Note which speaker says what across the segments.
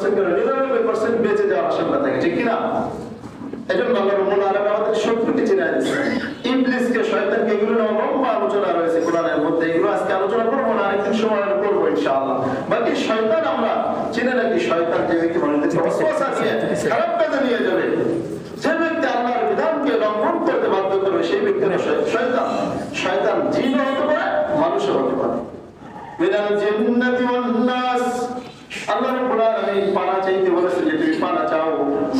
Speaker 1: 1% করে 99% বেঁচে যাওয়ার আশঙ্কা থাকে, ঠিক কিনা? এজন্য আল্লাহ রাব্বুল আলামিন আমাদের শত্রুকে চিনে দিয়েছেন, ইবলিসকে, শয়তানকে। এগুলো লম্বা আলোচনা রয়েছে কোরআনের মধ্যে, এগুলো আজকে আলোচনা করবো না, আরেকদিন সময় করবো ইনশাআল্লাহ। বাকি শয়তান আমরা চিনে রাখি। শয়তান যে ব্যক্তি মানুষদেরকে ওয়াসওয়াসা দিয়ে খারাপ কাজে নিয়ে যাবে, যে ব্যক্তি আল্লাহর বিধানকে লঙ্ঘন করতে বাধ্য করবে, সেই ব্যক্তির শয়তান। শয়তান জিনও হতে পারে, মানুষও হতে পারে। মিনাল জিন্নাতি ওয়ান নাস, আল্লাহ রাব্বুল আলামিন পানা চাইতে বলেছেন যে তুমি পানা চাও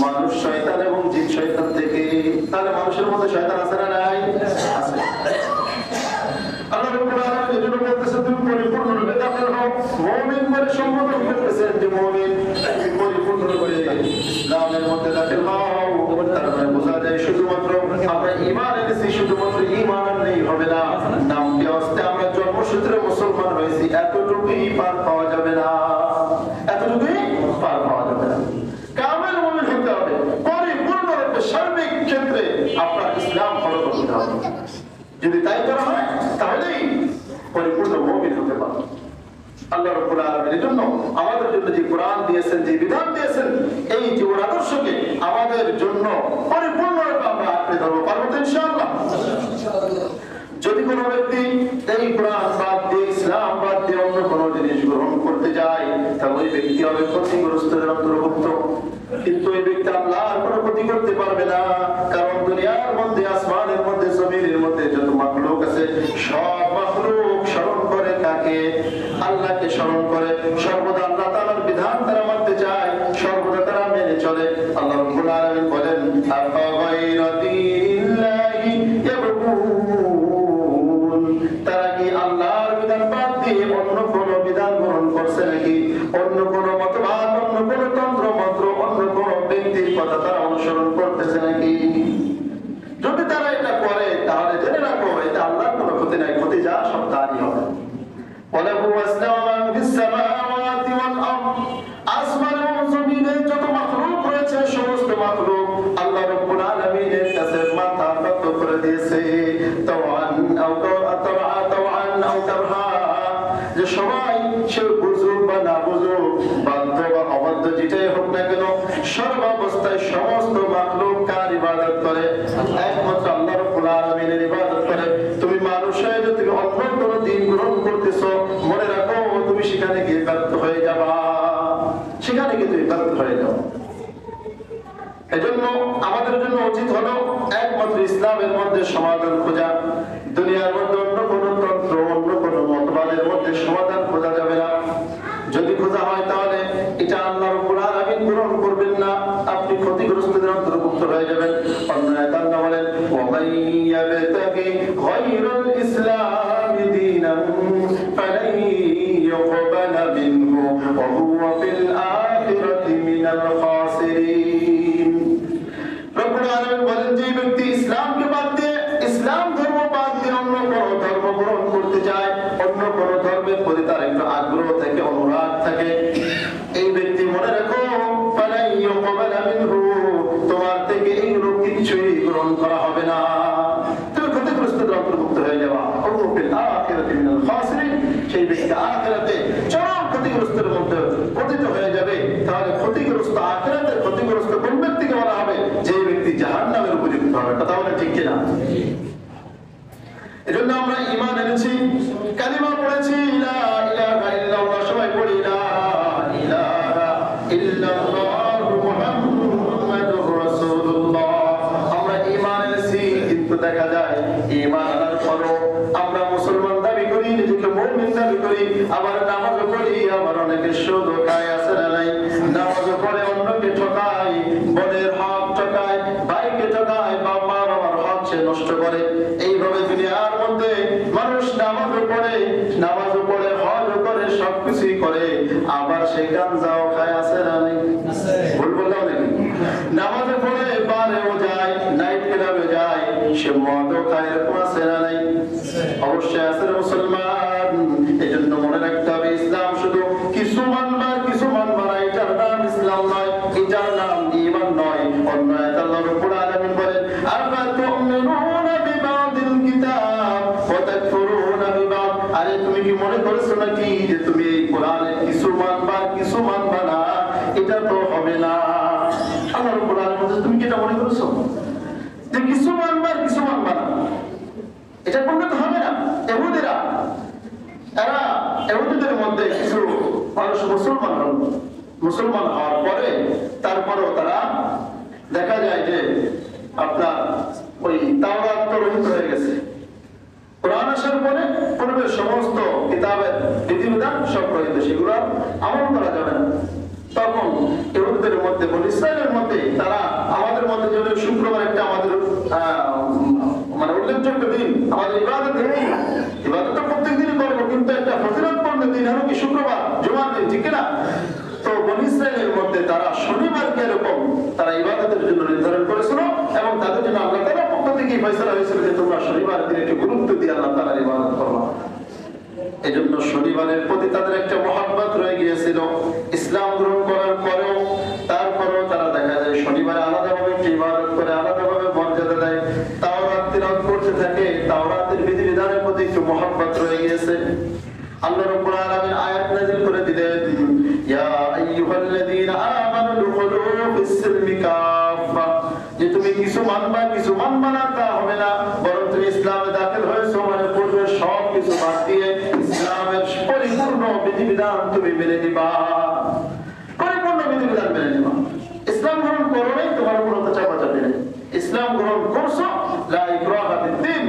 Speaker 1: মানুষ, শয়তান এবং জিন শয়তান থেকে। তাহলে মানুষের মধ্যে শয়তান আছে না নাই? আছে। আল্লাহ রাব্বুল আলামিন এজন্য বলতেছেন তুমি পরিপূর্ণরূপে দাখিল হও। মুমিন বলে সম্বোধন করতেছেন যে মুমিন তুমি পরিপূর্ণরূপে ইসলামের মধ্যে দাখিল হও। তার মানে বোঝা যায় শুধুমাত্র আমরা ঈমান এনেছি, শুধুমাত্র ঈমান আনলেই হবে না। নামটি হস্তে আমরা জন্মসূত্রে মুসলমান হয়েছি, এতটুকুই পার পাওয়া যাবে না, এতটুকুই পার পাওয়া যাবে না। কামেল মুমিন হতে হবে, পরিপূর্ণরূপে সার্বিক ক্ষেত্রে আপনার ইসলাম ফলো করতে হবে। যদি তাই করা হয় তাহলেই পরিপূর্ণ মুমিন হতে পারবে। আল্লাহ রাব্বুল আলামিন এর জন্য আমাদের জন্য যে কোরআন দিয়েছেন, যে বিধান দিয়েছেন, এই জীবন আদর্শকে আমাদের জন্য পরিপূর্ণরূপে আমরা আঁকড়ে ধরবো। পারবো তো ইনশাআল্লাহ? যদি কোনো ব্যক্তি এই কোরআন বাদ দিয়ে, ইসলাম বাদ দিয়ে অন্য কোনো জিনিস গ্রহণ করতে যায়, তাহলে ওই ব্যক্তি হবে ক্ষতিগ্রস্তদের অন্তর্ভুক্ত। কিন্তু এই ব্যক্তি আল্লাহর কোনো ক্ষতি করতে পারবে না, কারণ দুনিয়ার মধ্যে, আসমানের মধ্যে, জমিনের মধ্যে যত মাখলুক আছে, সব মাখলুক স্মরণ করে কাকে? আল্লাহকে স্মরণ করে। সর্বদা আল্লাহ তাআলার বিধান তারা মানতে চায়, সর্বদা তারা মেনে চলে। আল্লাহ রাব্বুল আলামিন বলেন আফা গায়রা দীনিল্লাহি ইয়াবগুন, তারা কি আল্লাহর বিধান বাদ দিয়ে অন্য কোন বিধান গ্রহণ করছে নাকি? অন্য কোন মতবাদ, অন্য কোন তন্ত্র মন্ত্র, অন্য কোন ব্যক্তির কথা তারা অনুসরণ করতেছে নাকি? যদি তারা এটা করে তাহলে জেনে রাখো এটা আল্লাহর কোনো ক্ষতি নাই, ক্ষতি যা সব তারই হবে। ওয়ালাহু আসলামা মান ফিস সামাওয়াতি ওয়াল আরদ, আসমান এবং জমিনে যত মাখলুক রয়েছে, সমস্ত মাখলুক আল্লাহ রাব্বুল আলামিনের কাছে মাথা নত করে দিয়েছে। তাওয়ান আও তাওয়ান আও তারহা, যে সবাই সে বুঝুক বা না বুঝুক, বাধ্য বা অবাধ্য যেটাই হোক না কেন, সর্বাবস্থায় সমস্ত মাখলুক কার ইবাদত করে? একমাত্র আল্লাহ রাব্বুল আলামিনের ইবাদত করে। তুমি মানুষ হয়ে যদি অন্য কোন দিন গ্রহণ করতেছো, মনে রাখো তুমি সেখানে গিয়ে ব্যর্থ হয়ে যাবা, সেখানে গিয়ে তুমি ব্যর্থ হয়ে যাও। এজন্য আমাদের জন্য উচিত হলো একমাত্র ইসলামের মধ্যে সমাধান খোঁজা। দুনিয়ার মধ্যে অন্য কোন তন্ত্র, অন্য কোন মতবাদের মধ্যে সমাধান খোঁজা যাবে না। যদি খোঁজা হয় তাহলে এটা আল্লাহ রাব্বুল আলামিন গ্রহণ করবেন না, আপনি ক্ষতিগ্রস্তদের অন্তর্ভুক্ত হয়ে যাবেন। অন্য আয়াতে আল্লাহ বলেন ওয়া মান ইয়াবতাগি গায়রাল ইসলামি দীনান ফালান ইউকবালা মিনহু ওয়া হুয়া ফিল আখিরাতি মিনাল খাসিরিন। রব্বুল আলামিন বলেন যে ব্যক্তি ইসলামকে বাদ দিয়ে, ইসলাম ধর্ম বাদ দিয়ে অন্য কোন ধর্ম গ্রহণ করতে চায়, অন্য কোন ধর্মের প্রতি তার একটু আগ্রহ থাকে, অনুরাগ থাকে, এই ব্যক্তি মনে রাখো ফালাই ইউকবালা মিনহু, তোমার থেকে এইগুলো কিছুই গ্রহণ করা হবে না, তুমি ক্ষতিগ্রস্তদের অন্তর্ভুক্ত হয়ে যাবা। ওয়া ফিল আখিরাতি মিনাল খাসিরিন, সেই ব্যক্তি আখিরাতে চরম ক্ষতিগ্রস্তের মধ্যে পতিত হয়ে যাবে। তাহলে ক্ষতিগ্রস্ত, আখিরাতের ক্ষতিগ্রস্ত কোন ব্যক্তিকে বলা হবে? যে ব্যক্তি জাহান্নামের উপযুক্ত হবে। কথা বলে ঠিক কিনা? এজন্য আমরা ঈমান এনেছি, কালিমা পড়েছি, লা ইলাহা ইল্লাল্লাহ, সবাই পড়ি লা ইলাহা ইল্লাল্লাহ মুহাম্মাদুর রাসূলুল্লাহ। আমরা ঈমান এনেছি, কিন্তু দেখা যায় ঈমান আনার পরও আমরা মুসলমান দাবি করি, নিজেকে মুমিন দাবি করি, আবার নামাজও পড়ি, আবার অনেকে সুদ খায়, আছে না নাই? নামাজও পড়ে অন্যকে ঠকায়, বোনের হক ঠকায়, ভাইকে ঠকায়, বাপ মা বাবার হক সে নষ্ট করে। এইভাবে দুনিয়ার মধ্যে মানুষ নামাজও পড়ে, হজও করে, সবকিছুই করে, আবার সে গাঞ্জাও খায়, আছে না নাই? ভুল বললাম নাকি? নামাজও পড়ে, বারেও যায়, নাইট ক্লাবে যায়, সে মদও খায়, এরকম আছে না নাই? অবশ্যই আছে মুসলমান। এই জন্য মনে রাখতে হবে ইসলাম শুধু কিছু মানবার না, এটার নাম ইসলাম নয়, এটার নাম ঈমান নয়। অন্য আয়াতে আল্লাহ রাব্বুল আলামিন বলেন আফা তুমিনুনা বিবাদিল কিতাব ওয়া তাকফুরুনা বিবাদ, আরে তুমি কি মনে করছো নাকি যে তুমি এই কোরআনের কিছু মানবা না? এটা তো হবে না। আল্লাহ রাব্বুল আলামিন বলেন তুমি কি এটা মনে করছো যে কিছু মানবা আর কিছু মানবা না? এটা করলে তো হবে না। এহুদিদের মধ্যে কিছু মানুষ মুসলমান হওয়ার পরে তারপরেও তারা দেখা যায় যে আপনার ওই তাওরাত তো রহিত হয়ে গেছে। কোরআন আসার পরে পূর্বের সমস্ত কিতাবের বিধিবিধান সব রহিত, সেগুলো আমল করা যাবে না। তখন ইহুদিদের মধ্যে, বনি ইসরায়েলের মধ্যে তারা আমাদের মধ্যে যেন শুক্রবার একটা আমাদের মানে উল্লেখযোগ্য দিন, আমাদের ইবাদত নেই, ইবাদত তো প্রত্যেক দিনই করবো, কিন্তু একটা ফজিলতপূর্ণ দিন হলো কি শুক্রবার, জুমার দিন, ঠিক না? তো বনি ইসরায়েলের মধ্যে তারা শনিবারকে এরকম তারা ইবাদতের জন্য নির্ধারণ করেছিল এবং তাদের জন্য আল্লাহ তাআলার পক্ষ থেকে ফয়সালা হয়েছিল যে তোমরা শনিবার দিনে একটু গুরুত্ব দিয়ে আল্লাহ তাআলার ইবাদত করবা। এজন্য শনিবারের প্রতি তাদের একটা মহব্বত রয়ে গিয়েছিল। ইসলাম গ্রহণ করার পরেও তারপরেও তারা দেখা যায় শনিবারে আলাদাভাবে একটু ইবাদত করে, আলাদাভাবে মর্যাদা দেয়, তাওরাত তিলাওয়াত করতে থাকে, তাওরাতের বিধিবিধানের প্রতি একটু মহব্বত রয়ে গিয়েছে। আল্লাহ রাব্বুল আলামিন আয়াত নাযিল করে দিলেন, ইয়া আইয়ুহাল্লাযীনা আমানু দুখুলু ফিস-সিলমি কাফা, যে তুমি কিছু মানবা কিছু মানবা না তা হবে না, বরং তুমি ইসলামে দাখিল হয়েছো মানে পূর্বে সব কিছু বাদ দিয়ে ইসলামের পরিপূর্ণ বিধিবিধান তুমি মেনে নিবা, পরিপূর্ণ বিধিবিধান মেনে নিবা। ইসলাম গ্রহণ করো নাই, তোমার উপর তো চাপাচাপি নেই। ইসলাম গ্রহণ করছো, লা ইকরাহা ফিদ-দীন,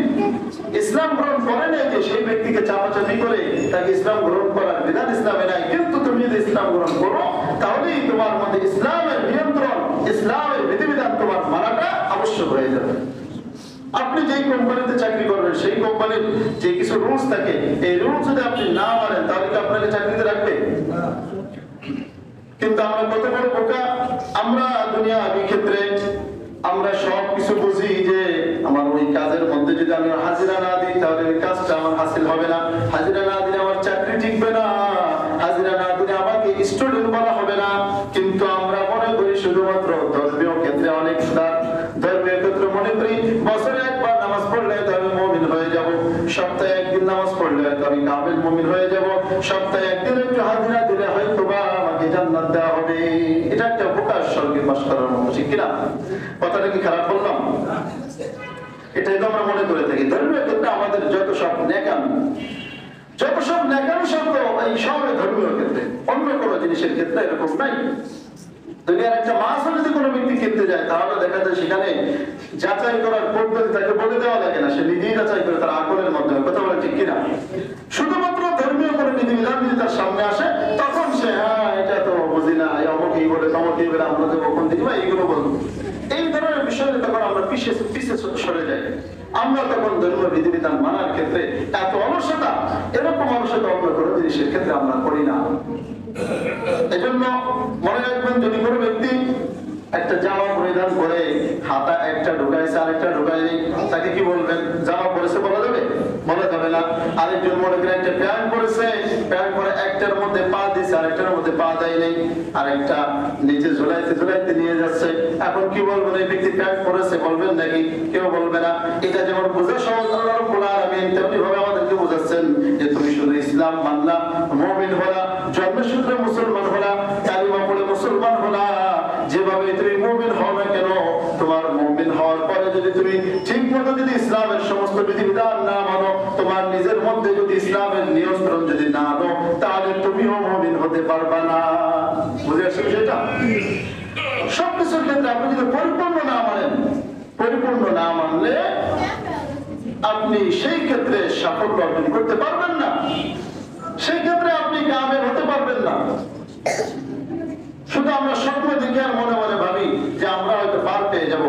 Speaker 1: ইসলাম গ্রহণ করে নাই যে সেই ব্যক্তিকে চাপাচাপি করে তাকে ইসলাম গ্রহণ করার বিধান ইসলামে নাই। কিন্তু তুমি যদি ইসলাম গ্রহণ করো তাহলেই তোমার মধ্যে ইসলামের নিয়ন্ত্রণ, ইসলামের বিধিবিধান তোমার মানাটা আবশ্যক হয়ে যাবে। আপনি যেই কোম্পানিতে চাকরি করবেন সেই কোম্পানির যে কিছু রুলস থাকে, এই রুলস যদি আপনি না মানেন তাহলে কি আপনাকে চাকরিতে রাখবে? কিন্তু আমরা কত বড় বোকা, আমরা দুনিয়াবি ক্ষেত্রে আমরা সব কিছু বুঝি যে আমার ওই কাজের মধ্যে যদি আমি হাজিরা না দিই তাহলে ওই কাজটা আমার হাসিল হবে না, হাজিরা না দিলে আমার চাকরি টিকবে না, হাজিরা না দিলে আমাকে স্টুডেন্ট বলা হবে না। কিন্তু আমরা মনে করি শুধুমাত্র ধর্মীয় ক্ষেত্রে অনেক সুদার, ধর্মীয় ক্ষেত্রে মনে করি বছরে একবার নামাজ পড়লে তো আমি মুমিন হয়ে যাব, সপ্তাহে একদিন নামাজ পড়লে তো আমি কামিল মুমিন হয়ে যাব, সপ্তাহে একদিন একটু হাজিরা দিলে হয়তো বা আমাকে জান্নাত দেওয়া হবে। এটা একটা প্রকাশ স্বর্গে বাস করার মতো, ঠিক কিনা? কথাটা কি খারাপ বললাম? এটাই তো আমরা মনে করে থাকি। ধর্মীয় ক্ষেত্রে আমাদের যত সব নেকামি শব্দ এই সব ধর্মীয় ক্ষেত্রে, অন্য কোনো জিনিসের ক্ষেত্রে এরকম নাই। দুনিয়ার একটা মাছও যদি কোনো ব্যক্তি কিনতে যায় তাহলে দেখা যায় সেখানে যাচাই করার পদ্ধতি তাকে বলে দেওয়া লাগে না, সে নিজেই যাচাই করে তার আকলের মাধ্যমে। কথা বলে ঠিক কিনা? শুধুমাত্র ধর্মীয় কোনো বিধিবিধান যদি তার সামনে আসে তখন সে হ্যাঁ এটা তো বুঝি না, অমুকই বলে তমুকই বলে আমরা তো কখন দেখি বা এইগুলো বলবো। এই ধরনের বিষয়ে তখন আমরা পিছিয়ে সরে যাই। আমরা তখন ধর্মীয় বিধিবিধান মানার ক্ষেত্রে এত অলসতা, এরকম অলসতা অন্য কোনো জিনিসের ক্ষেত্রে আমরা করি না। এজন্য মনে রাখবেন, যদি কোনো ব্যক্তি একটা জামা পরিধান করে হাতা একটা ঢুকাইছে আরেকটা ঢুকায়নি, তাকে কি বলবেন? জামা পরেছে বলা যাবে? বলা যাবে না। আরেকজন মনে করেন একটা প্যান্ট পরেছে, প্যান্ট পরে একটার মধ্যে পা দিয়েছে আরেকটার মধ্যে পা দেয় নেই, আরেকটা নিচে ঝুলাইতে নিয়ে যাচ্ছে, এখন কি বলবেন? এই ব্যক্তি প্যান্ট পরেছে বলবেন নাকি? কেউ বলবে না। এটা যেমন বোঝা সহজ, আল্লাহ রাব্বুল আলামিন তেমনি ভাবে আমাদেরকে বোঝাচ্ছেন যে তুমি শুধু ইসলাম মানলা, মুমিন হলা, জন্মসূত্রে মুসলমান হলা, কালিমা পড়ে মুসলমান হলা, যেভাবে তুমি মুমিন হও না কেন, তোমার মুমিন হওয়ার পরে যদি তুমি ঠিক মতো যদি ইসলামের সমস্ত বিধিবিধান না মানো, তোমার নিজের মধ্যে যদি ইসলামের নিয়ন্ত্রণ যদি না আনো, তাহলে তুমিও মুমিন হতে পারবা না। বুঝে আসছে সেটা? সবকিছুর ক্ষেত্রে আপনি যদি পরিপূর্ণ না মানলে আপনি সেই ক্ষেত্রে সাফল্য অর্জন করতে পারবেন না, সেই ক্ষেত্রে আপনি কামেল হতে পারবেন না। শুধু আমরা স্বপ্ন দেখে আর মনে মনে ভাবি যে আমরা হয়তো পার পেয়ে যাবো,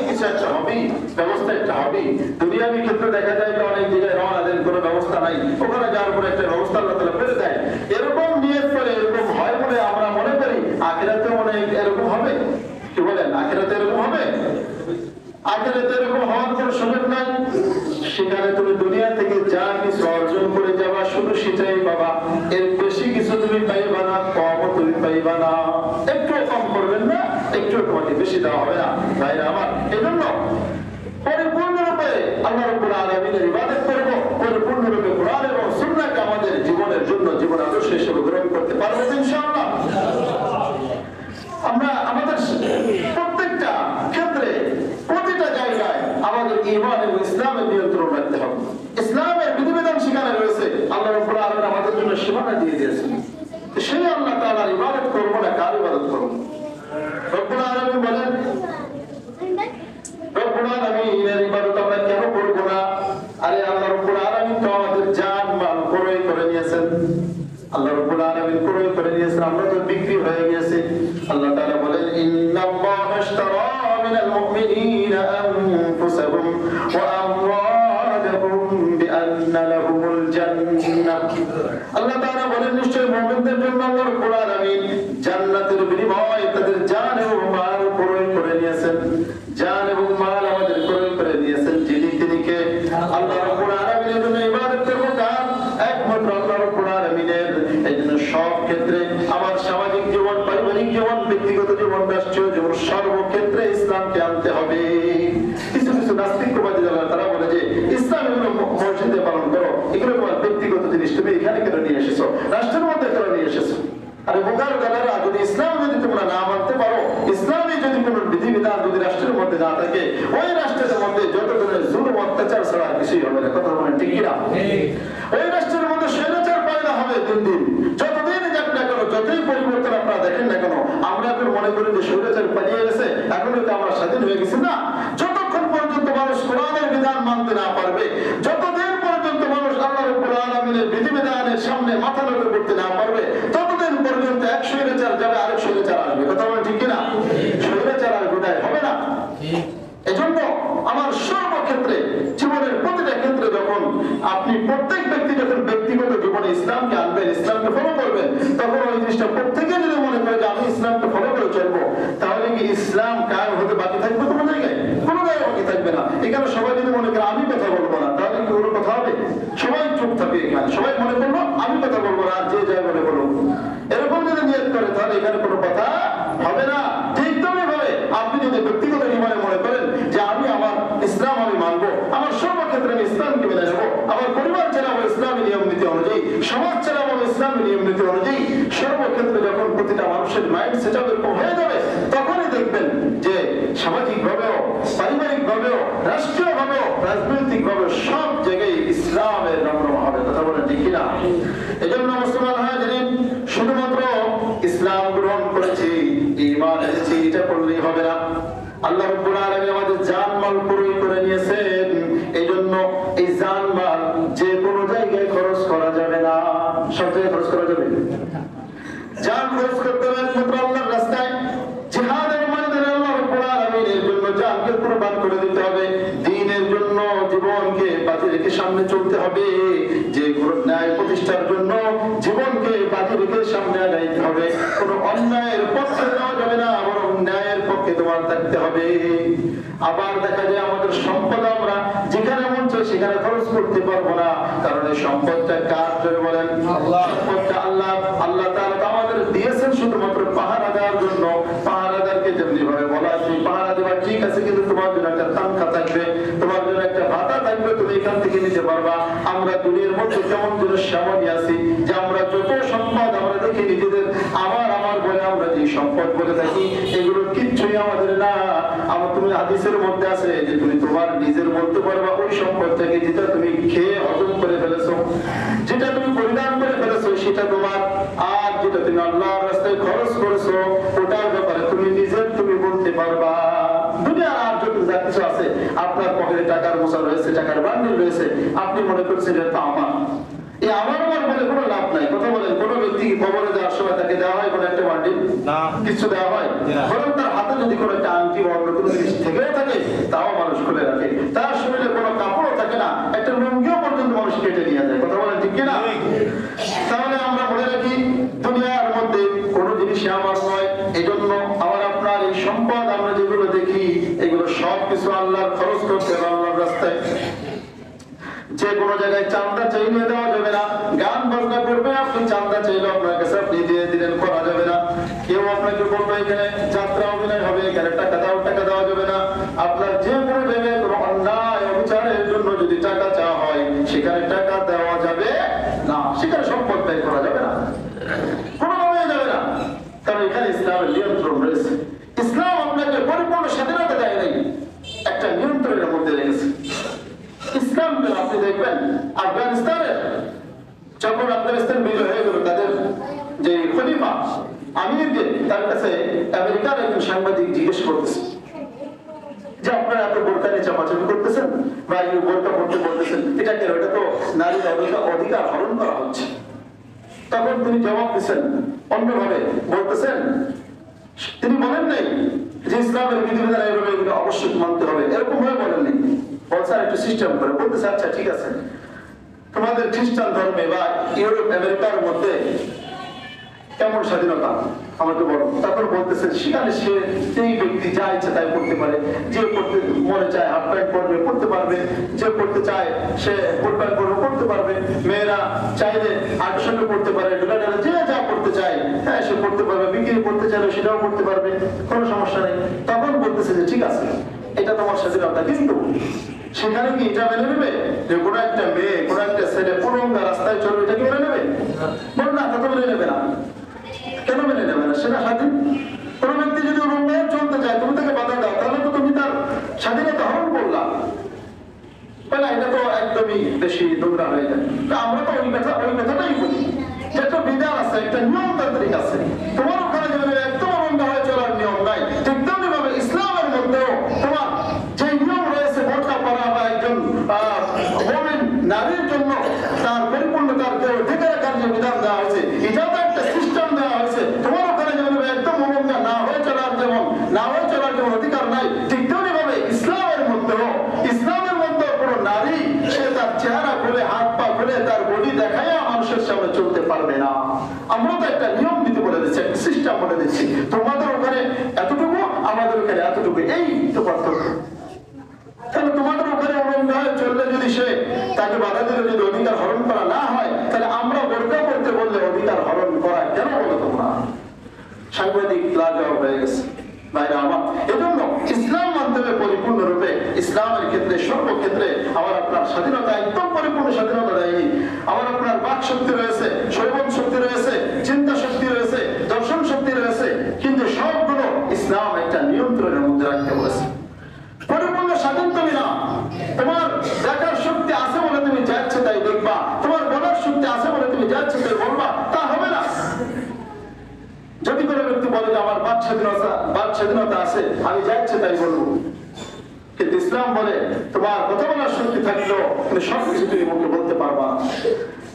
Speaker 1: কিছু একটা হবেই, ব্যবস্থা একটা হবেই। দুনিয়াবি ক্ষেত্রে দেখা যায় যে অনেক জায়গায় রওনা দেন, কোনো ব্যবস্থা নাই, ওখানে যাওয়ার পরে একটা ব্যবস্থা আল্লাহ তাআলা করে দেয়। এরকম নিয়ত করে এরকম হয় বলে আমরা মনে করি আখিরাতে মনে এরকম হবে। কি বলেন? আখিরাতে এরকম হবে? আখিরাতে এরকম হওয়ার কোনো সুযোগ নাই। সেখানে তুমি দুনিয়া থেকে যা কিছু অর্জন করে যাবা শুধু সেটাই পাবা, এর বেশি কিছু তুমি পাইবা না, কম তুমি পাইবা না। একটু কম করবেন না, একটু তোমাকে বেশি দেওয়া হবে না। ভাইরা আমার, এজন্য পরিপূর্ণরূপে আল্লাহ রাব্বুল আলামিনের ইবাদত করব, পরিপূর্ণরূপে কোরআন এবং সুন্নাহকে আমাদের জীবনের জন্য জীবন আদর্শ হিসেবে গ্রহণ করতে পারবো ইনশাআল্লাহ। হয়ে গেছে। আল্লাহ তাআলা বলেন ইন্নাল্লাহা ইশতারা মিনাল মুমিনিনা আনফুসাহুম ওয়া আমওয়ালাহুম বিআন্না লাহুমুল জান্নাহ। আল্লাহ তাআলা বলেন নিশ্চয়ই মুমিনদের জন্য আল্লাহ রাব্বুল আলামিন জান্নাতের বিনিময়ে তাদের জান এবং মাল ক্রয় করে নিয়েছেন। জান এবং মাল আমাদের ক্রয় করে দিয়েছেন যিনি তিনি কে? আল্লাহ রাব্বুল আলামিনের জন্য ইবাদত করব কার? একমাত্র আল্লাহ রাব্বুল আলামিনের। এইজন্য সব ক্ষেত্রে আমার সামাজিক জীবন, পারিবারিক জীবন, ব্যক্তিগত জীবন, রাষ্ট্রীয় জীবন, সর্বক্ষেত্রে ইসলামকে আনতে হবে। কিছু কিছু নাস্তিকবাদী যারা তারা বলে যে ইসলাম এগুলো মসজিদে পালন করো, এগুলো তোমার ব্যক্তিগত জিনিস, তুমি এখানে কেন নিয়ে এসেছো, রাষ্ট্রের মধ্যে কেন নিয়ে এসেছো? আরে বোকার দাদারা, যদি ইসলাম যদি তোমরা না মানতে পারো, ইসলামী যদি কোন বিধিবিধান যদি রাষ্ট্রের মধ্যে না থাকে, ওই রাষ্ট্রের মধ্যে যত ধরনের জুলুম অত্যাচার ছাড়া কিছুই হবে না। কথা বলেন ঠিক কিনা? ওই রাষ্ট্রের মধ্যে স্বৈরাচার পয়দা হবে দিন দিন। যতদিন যাক না কেন, যতই পরিবর্তন আপনারা দেখেন না কেন, আমরা এখন মনে করি যে স্বৈরাচার পালিয়ে গেছে, এখন হয়তো আমরা স্বাধীন হয়ে গেছি। না, যতক্ষণ পর্যন্ত মানুষ কোরআনের বিধান মানতে না পারবে, যতদিন পর্যন্ত মানুষ আল্লাহ রাব্বুল আলামিনের বিধিবিধানের সামনে মাথা নত করতে না পারবে, ততদিন পর্যন্ত এক স্বৈরাচার যাবে, আরেক স্বৈরাচার আসবে। কথা বলেন ঠিক কিনা? স্বৈরাচার আর বিদায় হবে না। এজন্য আমার সর্বক্ষেত্রে, জীবনের প্রতিটা ক্ষেত্রে, যখন আপনি প্রত্যেক ব্যক্তি যখন ব্যক্তিগত জীবনে ইসলামকে আনবেন, ইসলামকে ফলো করবেন, তখন ওই জিনিসটা প্রত্যেকে যদি মনে করে যে আমি ইসলামকে ফলো করে চলবো, তাহলে কি ইসলাম কায়েম হতে বাকি থাকবে কোনো জায়গায়? কোনো জায়গায় বাকি থাকবে না। এখানে সবাই যদি মনে করে আমি কথা বলবো না, তাহলে কি কোনো কথা হবে? সবাই চুপ থাকবে। এখানে সবাই মনে করলো আমি কথা বলবো না, আর যে যাই মনে করলো, এরকম যদি নিয়ত করে, তাহলে এখানে কোনো কথা হবে না। ঠিক তেমনি ভাবে আপনি যদি ব্যক্তিগত জীবনে মনে করেন যে আমি আমার ইসলাম আমি মানবো, আমার সর্বক্ষেত্রে আমি ইসলামকে মেনে নেবো, আমার পরিবার চালাবো ইসলামী নিয়ম নীতি অনুযায়ী, সমাজ চালাবো ইসলামী নিয়ম নীতি অনুযায়ী, সর্বক্ষেত্রে যখন প্রতিটা মানুষের মাইন্ড সেট আপ এরকম হয়ে যাবে, তখনই দেখবেন যে সামাজিক ভাবেও, পারিবারিক ভাবেও, রাষ্ট্রীয় ভাবেও, রাজনৈতিক ভাবেও সব জায়গায় ইসলামের রমরমা হবে। কথা বলেন ঠিক কিনা? এই জন্য মুসলমান হয় যিনি শুধুমাত্র ইসলাম গ্রহণ করেছি, ঈমান এনেছি, এটা করলেই হবে না। আল্লাহ রাব্বুল আলামিন আমাদের জানমাল ক্রয় করে নিয়েছেন। এইজন্য এই জানমাল যে কোনো জায়গায় খরচ করা যাবে না। সব জায়গায় খরচ করা যাবে না। জান খরচ করতে হবে একমাত্র আল্লাহর রাস্তায়। জিহাদের ময়দানে আল্লাহ রাব্বুল আলামিনের জন্য জানকে কুরবান করে দিতে হবে। দ্বীনের জন্য জীবনকে বাজি রেখে সামনে চলতে হবে। যে ন্যায় প্রতিষ্ঠার জন্য জীবনকে বাজি রেখে সামনে আগাইতে হবে। কোনো অন্যায়ের পক্ষে যাওয়া যাবে না, বরং ন্যায়ের পক্ষে তোমার থাকতে হবে। আবার দেখা যায় আমাদের সম্পদ আমরা যেখানে মন চায় সেখানে খরচ করতে পারবো না, কারণ এই সম্পদটা কার? জন্য বলেন আল্লাহ। সম্পদটা আল্লাহ। আল্লাহ তাআলা আমাদের দিয়েছেন শুধুমাত্র পাহারা দেওয়ার জন্য। পাহারাদারকে যেমনি ভাবে বলা তুমি পাহারা দেবা, ঠিক আছে, কিন্তু তোমার জন্য একটা তানখা থাকবে, তোমার জন্য একটা ভাতা থাকবে, তুমি এখান থেকে নিতে পারবা। আমরা দুনিয়ার মধ্যে কেমন যেন সামনে আছি যে আমরা যত সম্পদ আমরা দেখি নিজেদের আমার বলে আমরা যে সম্পদ বলে থাকি, এগুলো কিচ্ছুই আমাদের না। আমার তুমি হাদিসের মধ্যে আছে যে তুমি তোমার নিজের বলতে পারবা ওই সম্পদটাকে যেটা তুমি খেয়ে হজম করে ফেলেছো, যেটা তুমি পরিধান করে ফেলেছো সেটা তোমার, আর যেটা তুমি আল্লাহর রাস্তায় খরচ করেছো ওটার ব্যাপারে তুমি নিজের তুমি বলতে পারবা। দুনিয়ার আর যত যা কিছু আছে, আপনার পকেটে টাকার মোছা রয়েছে, টাকার বান্ডিল রয়েছে, আপনি মনে করছেন এটা আমার। এই আমার বলে কোনো লাভ নাই। কথা বলেন, কোন ব্যক্তি কি কবরে যাওয়ার সময় তাকে দেওয়া হয় কোনো একটা বান্ডিল? না, কিছু দেওয়া হয়? বরং তার হাতে যদি কোনো একটা আংটি বা অন্য কোনো জিনিস থেকেও থাকে, তাও মানুষ খুলে রাখে। তার শরীরে কোনো কাপড়ও থাকে না, একটা লুঙ্গিও পর্যন্ত মানুষ কেটে নিয়ে যায়। কথা বলেন ঠিক কিনা? তাহলে আমরা মনে রাখি দুনিয়ার মধ্যে কোনো জিনিসই আমার নয়। এই জন্য আমার আপনার এই সম্পদ আমরা যেগুলো দেখি, এগুলো সব কিছু আল্লাহর খরচ করতে হবে আল্লাহর রাস্তায়। যে কোনো জায়গায় চাঁদা চাইলে দেওয়া যাবে না। গান বাজনা করবে, আপনি চাঁদা চাইলে আপনার কাছে আপনি দিয়ে দিলেন, করা যাবে না। কেউ আপনাকে বলবে এখানে যাত্রা অভিনয় হবে, এখানে টাকা দাও, টাকা দেওয়া যাবে না। আপনার যে কোনো জায়গায় কোনো অন্যায় অবিচারের জন্য যদি টাকা চাওয়া হয়, সেখানে টাকা দেওয়া যাবে না, সেখানে সম্পদ ব্যয় করা যাবে না, কোনোভাবে যাবে না। কারণ এখানে ইসলামের নিয়ন্ত্রণ রয়েছে। ইসলাম আপনাকে পরিপূর্ণ স্বাধীনতা দেয় নাই, একটা নিয়ন্ত্রণের মধ্যে রেখেছে। ইসলাম আপনি দেখবেন আফগানিস্তানের যখন আফগানিস্তান বিজয় হয়ে গেল, তাদের যে খলিফা আমিরকে তার কাছে আমেরিকার একজন সাংবাদিক জিজ্ঞেস করতেছে যে আপনারা এত বোরকা নিয়ে চাপাচাপি করতেছেন বা এই বোরকা পড়তে বলতেছেন, এটা কেন? এটা তো নারীর অধিকার হরণ করা হচ্ছে। তখন তিনি জবাব দিচ্ছেন অন্যভাবে, বলতেছেন তিনি বলেন নাই যে ইসলামের বিধিবিধান এভাবে এগুলো অবশ্যই মানতে হবে, এরকম ভাবে বলেননি। বলছেন একটু সিস্টেম করে, বলতেছে আচ্ছা ঠিক আছে, তোমাদের খ্রিস্টান ধর্মে বা ইউরোপ আমেরিকার মধ্যে কেমন স্বাধীনতা আমাকে বলো। তারপর বলতেছে সেখানে সে এই ব্যক্তি যা ইচ্ছে তাই করতে পারে, যে পড়তে মনে চায় হাফ প্যান্ট পরবে পড়তে পারবে, যে পড়তে চায় সে ফুল প্যান্ট পরবে পড়তে পারবে, মেয়েরা চাইলে আকর্ষণে পড়তে পারে, যে যা পড়তে চায় হ্যাঁ সে পড়তে পারবে, বিক্রি করতে চাইলে সেটাও করতে পারবে, কোনো সমস্যা নেই। তখন বলতেছে যে ঠিক আছে এটা তোমার স্বাধীনতা, কিন্তু সেখানে কি এটা মেনে নেবে যে কোনো একটা মেয়ে কোনো একটা ছেলে পুরোঙ্গা রাস্তায় চলবে, এটা কি মেনে নেবে? বল না, তা তো মেনে নেবে না। কেন মেনে নেবে না? সেটা স্বাধীন। কোন ব্যক্তি যদি উলঙ্গায় চলতে চায় তুমি তাকে বাধা দাও, তাহলে তো তুমি তার স্বাধীনতা হরণ করলাম। না, এটা তো একদমই বেশি নোংরা হয়ে যায়। আমরা তো ওই কথাটাই বলি যে একটা বিধান আছে, একটা নিয়মতান্ত্রিক আছে। তোমার ওখানে যেভাবে একদম উলঙ্গা হয়ে চলার নিয়ম নাই, ঠিক তেমনি ভাবে ইসলামের মধ্যেও তোমার যে নিয়ম রয়েছে বোরকা পরা বা একজন মুমিন নারীর জন্য তার পরিপূর্ণতার ঢেকে রাখার যে বিধান দেওয়া হয়েছে, এটাও তো একটা সিস্টেম দেওয়া হয়েছে। তোমার ওখানে যেমন একদম উলঙ্গা না হয়ে চলার যেমন অধিকার নাই, ঠিক তেমনি ভাবে ইসলামের মধ্যেও কোনো নারী সে তার চেহারা খুলে হাত পা খুলে তার বডি দেখাইয়া মানুষের সামনে চলতে পারবে না। আমরা তো একটা নিয়ম নীতি বলে দিচ্ছি, একটা সিস্টেম বলে দিচ্ছি, তোমাদের ওখানে এতটুকু আমাদের ওখানে এতটুকু, এই তো পার্থক্য। তাহলে তোমাদের ওখানে উলঙ্গা হয়ে চললে যদি সে তাকে বাধা দিলে যদি অধিকার হরণ করা না হয়, তাহলে আমরা বোরকা করতে বললে অধিকার হরণ করা কেন বলো তোমরা? সাংবাদিক লাজবাব হয়ে গেছে ভাইরা আমার। এজন্য ইসলাম মাধ্যমে পরিপূর্ণরূপে ইসলামের ক্ষেত্রে সর্বক্ষেত্রে আমার আপনার স্বাধীনতা, একদম পরিপূর্ণ স্বাধীনতা দেয়নি। আমার আপনার বাক শক্তি রয়েছে, শ্রবণ শক্তি রয়েছে, চিন্তা শক্তি রয়েছে, দর্শন শক্তি রয়েছে, কিন্তু সবগুলো ইসলাম একটা নিয়ন্ত্রণের মধ্যে রাখতে বলেছে। পরিপূর্ণ স্বাধীন তুমি না। তোমার দেখার শক্তি আছে বলে তুমি যাচ্ছে তাই দেখবা, তোমার বলার শক্তি আছে বলে তুমি যাচ্ছে তাই বলবা, তা হবে না। যদি কোনো ব্যক্তি বলে যে আমার বাক স্বাধীনতা আছে, আমি যাচ্ছে তাই বলবো, কিন্তু ইসলাম বলে তোমার কথা বলার শক্তি থাকলেও কিন্তু সবকিছু তুমি মুখে বলতে পারবা না।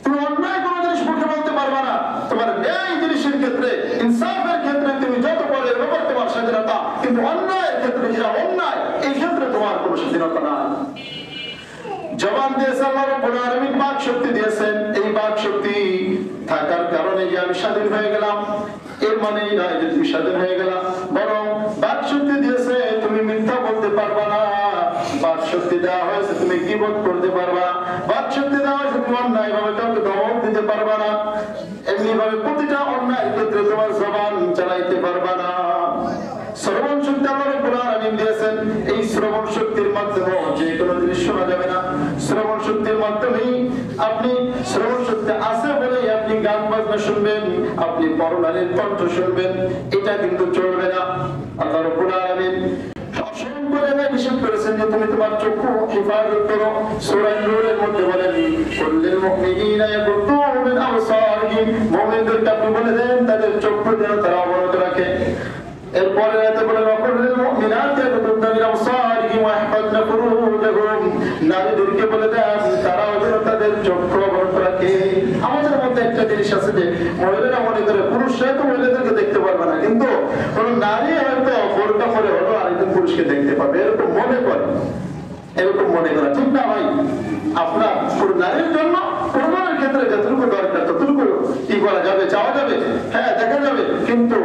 Speaker 1: তুমি অন্যায় কোনো জিনিস মুখে বলতে পারবা না। তোমার ন্যায় জিনিসের ক্ষেত্রে, ইনসাফের ক্ষেত্রে তুমি যত বলে ব্যাপার তোমার স্বাধীনতা, কিন্তু অন্যায়ের ক্ষেত্রে যেটা অন্যায় এই ক্ষেত্রে তোমার কোনো স্বাধীনতা নাই। জবান দিয়েছে আল্লাহ রাব্বুল আলামিন, বাক শক্তি দিয়েছেন। এই বাক শক্তি থাকার কারণে যে আমি স্বাধীন হয়ে গেলাম, এর মানে নয় যে তুমি স্বাধীন হয়ে গেলা, বরং বাক শক্তি দিয়েছে তুমি মিথ্যা বলতে পারবা না। বাক শক্তি দেওয়া হয়েছে তুমি গীবত করতে পারবা। বাক শক্তি দেওয়া হয়েছে তুমি অন্যায় ভাবে কাউকে ধমক দিতে পারবা না। এমনি ভাবে প্রতিটা অন্যায়ের ক্ষেত্রে তোমার জবান চালাইতে পারবা না। শ্রবণ শক্তি আল্লাহ রাব্বুল আলামিন দিয়েছেন। এই শ্রবণ শক্তির মাধ্যমে যে কোনো জিনিস শোনা যাবে না। শ্রবণ শক্তির মাধ্যমেই আপনি, শ্রবণ শক্তি আছে বলেই আপনি গান বাজনা শুনবেন, আপনি পরনারীর কণ্ঠ শুনবেন, এটা কিন্তু চলবে না। আল্লাহ রাব্বুল আলামিন অসংখ্য জায়গায় নিষেধ করেছেন যে তুমি তোমার চক্ষু হেফাজত করো। সূরা নূরের মধ্যে বলেন কুল্লিল মুমিনিনা ইয়াগুদ্দু মিন আবসারিহিম, মুমিনদেরকে আপনি বলে দেন তাদের চক্ষু যেন তারা অবনত রাখে। এরপরে আয়াতে বলেন ওয়াকুল্লিল মুমিনাতি ইয়াগুদ্দুনা মিন আবসারিহিম ওয়া ইয়াহফাযনা ফুরুজাহুম, নারীদেরকে বলে দেন তারাও যেন তাদের চক্ষু অবনত রাখে। আমাদের মধ্যে একটা জিনিস আছে যে মহিলারা মনে করে পুরুষরা তো মহিলাদেরকে দেখতে পারবে না, কিন্তু কোন নারী হয়তো বোরকা পরে হলো আরেকজন পুরুষকে দেখতে পাবে, এরকম মনে করে। এরকম মনে করা ঠিক না ভাই। আপনার পুরো নারীর জন্য প্রমাণের ক্ষেত্রে যতটুকু দরকার ততটুকু কি করা যাবে, চাওয়া যাবে, হ্যাঁ দেখা যাবে, কিন্তু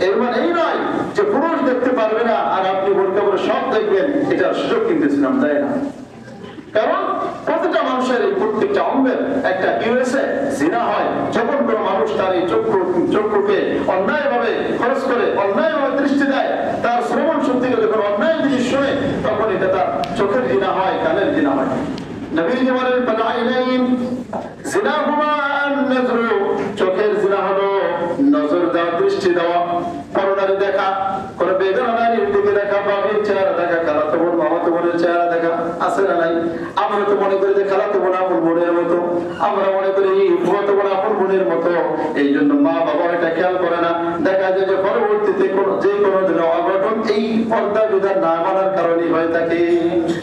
Speaker 1: এর মানে এই নয় যে পুরুষ দেখতে পারবে না আর আপনি বোরকা পরে সব দেখবেন, এটার সুযোগ কিন্তু ইসলাম দেয় না। কারণ প্রতিটা মানুষের এই প্রত্যেকটা অঙ্গের একটা কি হয়েছে, জিনা হয়। যখন কোনো মানুষ তার এই চক্ষুকে অন্যায়ভাবে খরচ করে, অন্যায়ভাবে দৃষ্টি দেয়, তার শ্রবণ শক্তিকে যখন অন্যায় জিনিস শোনে, তখন এটা তার চোখের জিনা হয়, কানের জিনা হয়। নবীজি বলেন ফালাইনাইন জিনাহুমা আন-নাজরু, চোখের জিনা হলো নজর দেওয়া, দৃষ্টি দেওয়া, পরনারী দেখা, কোন বেগানা নারীর দিকে দেখা, বাবার চেহারা দেখা, খালাতো বোন মামাতো বোনের চেহারা দেখা, আছে না নাই? আমরা তো মনে করি যে খালাতো বোন আপন বোনের মতো, আমরা মনে করি ফুফাতো বোন আপন বোনের মতো, এই জন্য মা বাবা এটা খেয়াল করে না। দেখা যায় যে পরবর্তীতে যে কোনো দিন অঘটন এই পর্দা বিধান না মানার কারণেই হয়ে থাকে।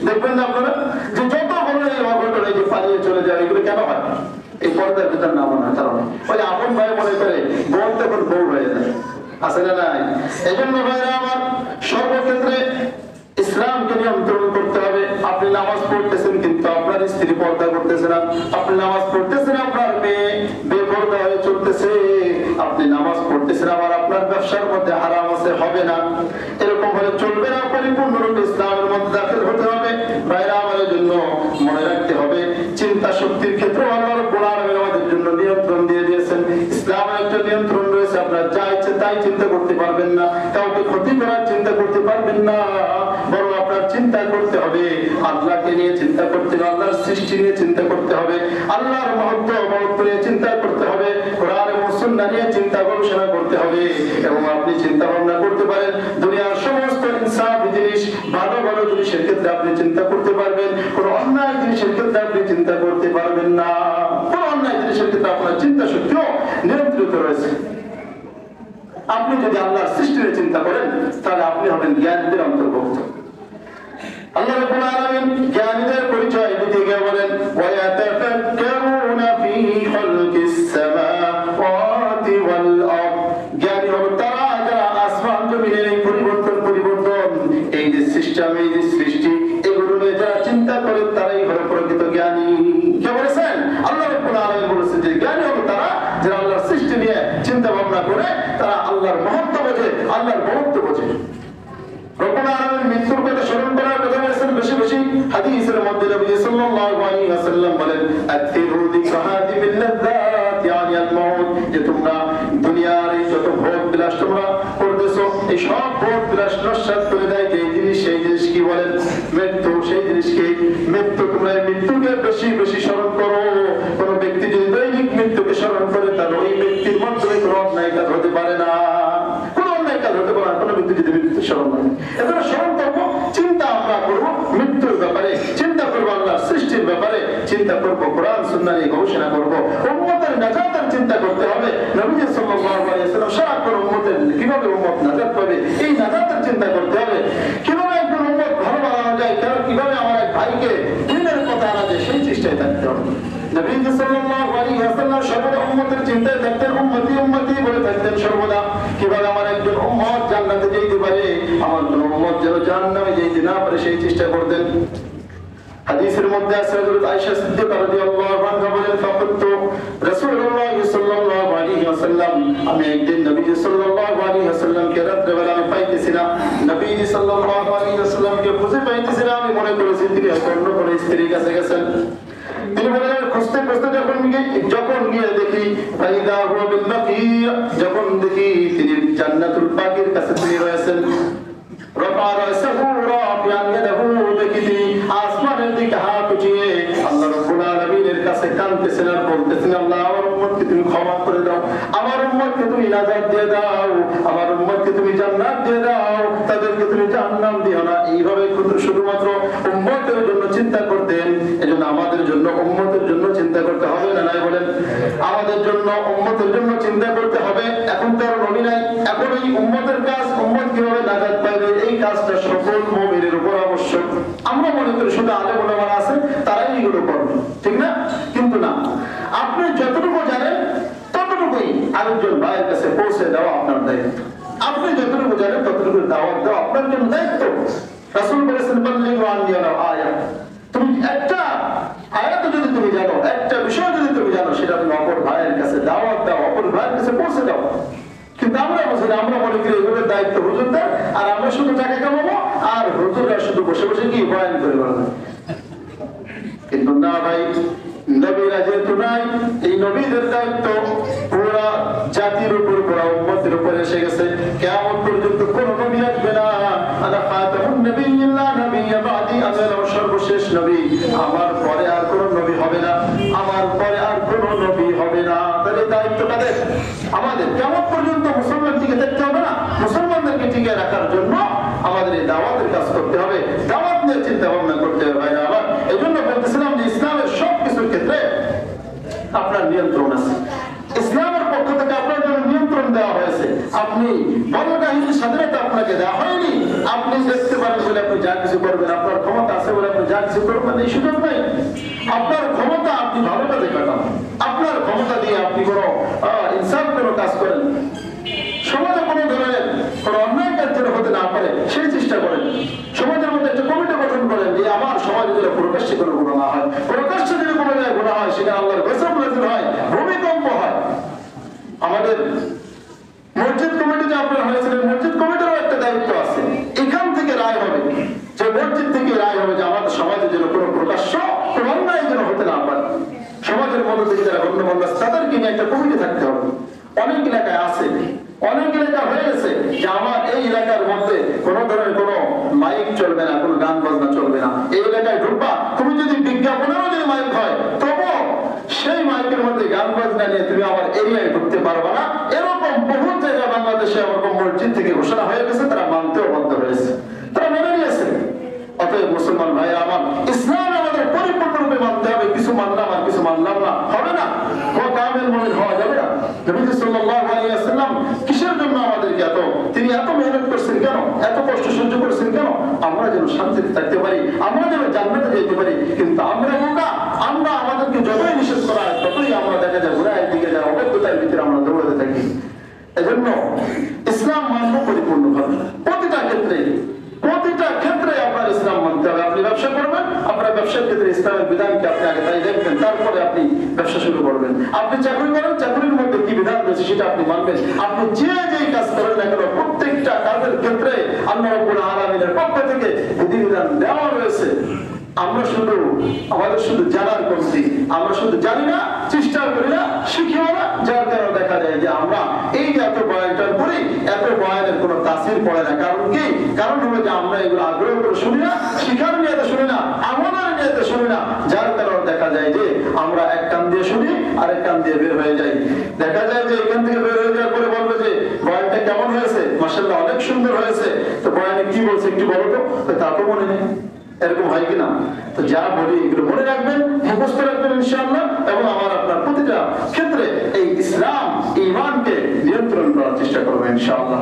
Speaker 1: দেখবেন না আপনারা যে যত বড় এই অঘটন এই যে পালিয়ে চলে যায়, এগুলো কেন হয়? এই পর্দার ভিতর না মানার কারণে ওই আপন ভাই মনে করে বউ তখন বউ হয়ে যায়, আছে না নাই? এই জন্য ভাইরা আমার, সর্বক্ষেত্রে ইসলামকে নিয়ন্ত্রণ করতে হবে। আপনি নামাজ পড়তেছেন কিন্তু আপনার স্ত্রী পর্দা করতেছে না, আপনি নামাজ পড়তেছেন আপনার মেয়ে বেপর্দা হয়ে চলতেছে, আপনি নামাজ পড়তেছেন আবার আপনার ব্যবসার মধ্যে হারাম আছে, হবে না, এরকম হলে চলবে না। পরিপূর্ণরূপে ইসলামের মধ্যে দাখিল হতে হবে। ভাইরা আমার জন্য মনে রাখতে হবে, চিন্তা শক্তির ক্ষেত্রে আল্লাহ রাব্বুল আলামিন আমাদের জন্য নিয়ন্ত্রণ দিয়ে দিয়েছেন। ইসলামের একটা নিয়ন্ত্রণ রয়েছে, আপনারা যা ইচ্ছে তাই চিন্তা করতে পারবেন না, কাউকে ক্ষতি করার চিন্তা করতে পারবেন না, বরং আপনার চিন্তা করতে হবে আল্লাহকে নিয়ে চিন্তা করতে হবে, আল্লাহর সৃষ্টি নিয়ে চিন্তা করতে হবে, আল্লাহর মহত্ব নিয়ে চিন্তা করতে হবে, কোরআন এবং সুন্নাহ নিয়ে চিন্তা গবেষণা করতে হবে। এবং আপনি চিন্তা ভাবনা করতে পারেন দুনিয়ার সমস্ত ইনসাফি জিনিস, ভালো ভালো জিনিসের ক্ষেত্রে আপনি চিন্তা করতে পারবেন, কোন অন্যায় জিনিসের ক্ষেত্রে আপনি চিন্তা করতে পারবেন না। কোন অন্যায় জিনিসের ক্ষেত্রে আপনার চিন্তা শক্তিও নিয়ন্ত্রিত রয়েছে। আপনি যদি আল্লাহর সৃষ্টি নিয়ে চিন্তা করেন তাহলে আপনি হবেন জ্ঞানীদের অন্তর্ভুক্ত। আল্লাহ রাব্বুল আলামিন জ্ঞানীদের পরিচয় দিতে গিয়ে বলেন, ওয়ায়াতাফাক্কারুনা ফি খালকিস সামাওয়াতি ওয়াল আরদ, জ্ঞানী হলো তারা যারা আসমান জমিনের এই পরিবর্তন এই যে সিস্টেম, এই যে সৃষ্টি, এগুলো নিয়ে যারা চিন্তা করে তারাই হলো প্রকৃত জ্ঞানী। কে বলেছেন? আল্লাহ রাব্বুল আলামিন বলেছেন যে জ্ঞানী হলো তারা যারা আল্লাহর সৃষ্টি নিয়ে চিন্তা ভাবনা করে, তারা আল্লাহর মহত্ব বোঝে, আল্লাহর মহত্ব বোঝে। রব্বুল আলামিন মৃত্যুর কথা স্মরণ করার কথা বলেছেন বেশি বেশি। হাদিসের মধ্যে নবী সাল্লাল্লাহু আলাইহি ওয়াসাল্লাম বলেন, আকসিরু যিকরা হাদিমিল লাযাত ইয়ানি আল মাউত, যে তোমরা দুনিয়ার এই যত ভোগ বিলাস তোমরা করতেছো, এই সব ভোগ বিলাস নস্যাৎ করে দেয় যে জিনিস, সেই জিনিস কি বলেন? মৃত্যু। সেই জিনিসকে মৃত্যু, তোমরা মৃত্যুকে বেশি বেশি স্মরণ করো। কোন ব্যক্তি যদি দৈনিক মৃত্যুকে স্মরণ করে তাহলে ওই ব্যক্তির মাধ্যমে কোনো অন্যায় কাজ হতে পারে না, কোনো অন্যায় কাজ হতে পারে না কোনো ব্যক্তি যদি মৃত্যু স্মরণ করে। এজন্য স্মরণ করবো, চিন্তা আমরা করবো মৃত্যুর ব্যাপারে, চিন্তা করবো আল্লাহর সৃষ্টির ব্যাপারে, চিন্তা করবো কোরআন সুন্নাহ নিয়ে গবেষণা করবো, উম্মতের নাজাতের চিন্তা করতে হবে। নবী সাল্লাল্লাহু আলাইহি ওয়াসাল্লাম সারাক্ষণ উম্মতের কিভাবে উম্মত নাজাত পাবে এই নাজাতের চিন্তা করতে হবে। কিভাবে একজন উম্মত ভালো বানানো যায়, কিভাবে আমার এক ভাইকে দিনের কথা আনা যায় সেই চেষ্টায় থাকতে হবে। নবী সাল্লাল্লাহু আলাইহি ওয়াসাল্লাম সর্বদা উম্মতের চিন্তায় থাকতেন, উম্মতি উম্মতি বলে থাকতেন সর্বদা। কিভাবে আমার একজন উম্মত জান্নাতে যেতে পারে, আমার কোন উম্মত যেন জাহান্নামে যেতে না পারে সেই চেষ্টা করতেন। হাদিসের মধ্যে আছে হযরত আয়েশা সিদ্দিকা রাদিয়াল্লাহু আনহা বলেন, ফাকুতু রাসূলুল্লাহ সাল্লাল্লাহু আলাইহি ওয়াসাল্লাম, আমি একদিন নবী সাল্লাল্লাহু আলাইহি ওয়াসাল্লামকে রাতে বেলা আমি পাইতেছিলাম, নবী সাল্লাল্লাহু আলাইহি ওয়াসাল্লামকে খুঁজে পাইতেছিলাম, আমি মনে করেছি তিনি অন্য কোনো স্ত্রীর কাছে গেছেন। তিনি বলেন, খুঁজতে খুঁজতে যখন গিয়ে দেখি ফাইদা হুয়া বিল বাকিয়া, যখন দেখি তিনি জান্নাতুল বাকির কাছে তিনি রয়েছেন। রফা রাসাহু রাফিয়ান ইয়াদাহু, দেখি তিনি আসমানের দিকে হাত উঠিয়ে আল্লাহ রাব্বুল আলামিনের কাছে কাঁদতেছেন আর বলতেছেন, আল্লাহ আমার উম্মতকে তুমি ক্ষমা করে দাও, আমার উম্মতকে তুমি নাজাত দিয়ে দাও, আমার উম্মতকে তুমি জান্নাত দিয়ে দাও, তাদেরকে তুমি জাহান্নাম দিও না। এইভাবে শুধুমাত্র উম্মতের জন্য চিন্তা করতেন। এজন্য আমাদের জন্য উম্মতের জন্য চিন্তা করতে হবে না নাই বলেন? আমাদের জন্য উম্মতের জন্য চিন্তা করতে হবে। এখন তো আর নবী নাই, এখন এই উম্মতের কাজ, উম্মত কিভাবে নাজাত পাবে এই কাজটা সকল মুমিনের উপর আবশ্যক। আমরা মনে করি শুধু আলেম ওলামা আছে তারাই এগুলো করবে, ঠিক না? কিন্তু না, আপনি যতটুকু জানেন ততটুকুই আরেকজন ভাইয়ের কাছে পৌঁছে দেওয়া আপনার দায়িত্ব। আপনি যতটুকু জানেন ততটুকু দাওয়াত দেওয়া আপনার জন্য দায়িত্ব। রাসূল বলেছেন, বাল্লিগু আন্নী ওয়ালাউ আয়া, তুমি একটা আয়াত যদি তুমি জানো, একটা বিষয় যদি তুমি জানো, সেটা তুমি অপর ভাইয়ের কাছে দাওয়াত দাও, অপর ভাইয়ের কাছে পৌঁছে দাও। কিন্তু আমরা বুঝি না, আমরা মনে করি এগুলোর দায়িত্ব হুজুরদের, আর আমরা শুধু টাকা কামাবো আর হুজুররা শুধু বসে বসে কি বয়ান করে বেড়াবে। কিন্তু না ভাই, নবীরা যেহেতু নাই, এই নবীদের দায়িত্ব পুরা জাতির উপর, পুরা উম্মতের উপর এসে গেছে। কিয়ামত পর্যন্ত কোন নবী আসবে না। আনা খাতামুন নবিয়্যিন লা নবিয়্যা বাদি, আমি সর্বশেষ নবী, আমার পরে আর কোন নবী হবে না, আমার পরে আর কোন নবী হবে না। তাহলে দায়িত্ব কাদের? আমাদের। কিয়ামত পর্যন্ত মুসলমান টিকে থাকতে হবে না, মুসলমানদেরকে টিকে রাখার জন্য আমাদের এই দাওয়াতের কাজ করতে হবে, দাওয়াত নিয়ে চিন্তা ভাবনা করতে হবে। ভাইরা আমার, এই জন্য বলতেছিলাম যে ইসলামের সব কিছুর ক্ষেত্রে আপনার নিয়ন্ত্রণ আছে। ইসলামের পক্ষ থেকে আপনার জন্য নিয়ন্ত্রণ দেওয়া হয়েছে। আপনি বলগাহীন স্বাধীনতা আপনাকে দেওয়া হয়নি। আপনি দেখতে পারেন বলে আপনি যা কিছু করবেন, আপনার ক্ষমতা আছে বলে আপনি যা কিছু করবেন, এই সুযোগ নাই। আপনার ক্ষমতা আপনি ভালো কাজে কাটান, কোনো অন্যায় কাজ যেন হতে না পারে সেই চেষ্টা করেন। সমাজের মধ্যে একটা কমিটি গঠন করেন যে আমার সমাজে যেন প্রকাশ্যে কোনো গুনাহ না হয়, প্রকাশ্যে যদি কোনো জায়গায় গুনাহ হয় সেখানে আল্লাহর গজব নাযিল হয়, ভূমিকম্প হয়। আমাদের মসজিদ কমিটি যে আপনারা হয়েছিলেন, মসজিদ কমিটিরও একটা দায়িত্ব আছে। এখান থেকে রায় হবে, যে মসজিদ থেকে রায় হবে যে আমাদের সমাজে যেন কোনো প্রকাশ্য কোনো অন্যায় যেন হতে না পারে। সমাজের মধ্যে থেকে যারা গণ্যমান্য তাদেরকে নিয়ে একটা কমিটি থাকতে হবে। অনেক এলাকায় আছে, অনেক এলাকা হয়ে গেছে যে আমার এই এলাকার মধ্যে কোনো ধরনের কোনো মাইক চলবে না, কোনো গান বাজনা চলবে না। এই এলাকায় ঢুকবা, তুমি যদি বিজ্ঞাপনেরও যদি মাইক হয় তবুও সেই মাইকের মধ্যে গান বাজনা নিয়ে তুমি আমার এরিয়ায় ঢুকতে পারবা না। এরকম বহু জায়গা বাংলাদেশে এরকম মসজিদ থেকে ঘোষণা হয়ে গেছে, তারা মানতেও বাধ্য হয়েছে, তারা মেনে নিয়েছে। অতএব মুসলমান ভাই আমার, ইসলাম আমাদের পরিপূর্ণরূপে মানতে হবে। কিছু মানলাম আর কিছু মানলাম না, হবে না, কামেল মুমিন হওয়া যাবে না। নবী সাল্লাল্লাহু আলাইহি ওয়াসাল্লাম কিসের জন্য আমাদেরকে তিনি এত মেহনত করছেন কেন, এত কষ্ট সহ্য করছেন কেন? আমরা যেন শান্তিতে থাকতে পারি, আমরা যেন জান্নাতে যেতে পারি। কিন্তু আমরা বোকা, আমরা আমাদেরকে যতই নিষেধ করা হয় ততই আমরা দেখা যায় গুনাহের দিকে যারা অবৈধতার ভিতরে আমরা দৌড়াতে থাকি। এজন্য ইসলাম মানব পরিপূর্ণভাবে প্রতিটা ক্ষেত্রে আপনার ইসলাম মানতে হবে। আপনি ব্যবসা করবেন, আপনার ব্যবসার ক্ষেত্রে ইসলামের বিধানকে আপনি আগে তাই দেখবেন, তারপরে আপনি ব্যবসা শুরু করবেন। আপনি চাকরি করেন, চাকরির মধ্যে কি বিধান রয়েছে সেটা আপনি মানবেন। আপনি যেই কাজ করেন না কেন, প্রত্যেকটা কাজের ক্ষেত্রে আল্লাহ রাব্বুল আলামিনের পক্ষ থেকে বিধিবিধান দেওয়া রয়েছে। আমাদের শুধু জানার কমতি, আমরা শুধু জানি না, চেষ্টা করি না, শিখিও না, যার কারণে দেখা যায় যে আমরা এই যে এত বয়ানটার করি, এত বয়ানের কোনো তাসির পড়ে না। কারণ কি? কারণ হলো যে আমরা এগুলো আগ্রহ করে শুনি না, শিখার নিয়েতে শুনি না, আমলের নিয়েতে শুনি না, যার কারণে দেখা যায় যে আমরা এক কান দিয়ে শুনি আর এক কান দিয়ে বের হয়ে যাই। দেখা যায় যে এখান থেকে বের হয়ে যাওয়ার পরে বলবে যে বয়ানটা কেমন হয়েছে, মাশাআল্লাহ অনেক সুন্দর হয়েছে, তো বয়ানে কি বলছে একটু বলো তো, তা তো মনে নেই। এরকম হয় কিনা? তো যা বলি এগুলো মনে রাখবেন, মুখস্থ রাখবেন ইনশাআল্লাহ, এবং আমার আপনার প্রতিটা ক্ষেত্রে এই ইসলাম, ঈমানকে নিয়ন্ত্রণ করার চেষ্টা করবেন ইনশাআল্লাহ।